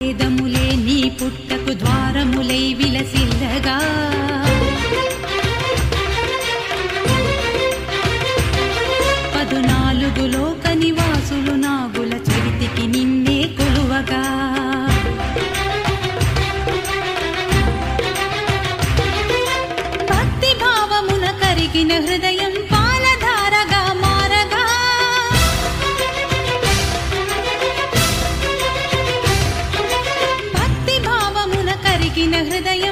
వేదములే నీ పుట్టకు ద్వారములై విలసిల్లగా పదునాలుగు లోక నివాసులు నాగుల చరితికి నిన్నే కొలువగా భక్తి భావమున కరిగిన హృదయం పాలధారగా మారగా భక్తి భావమున కరిగిన హృదయం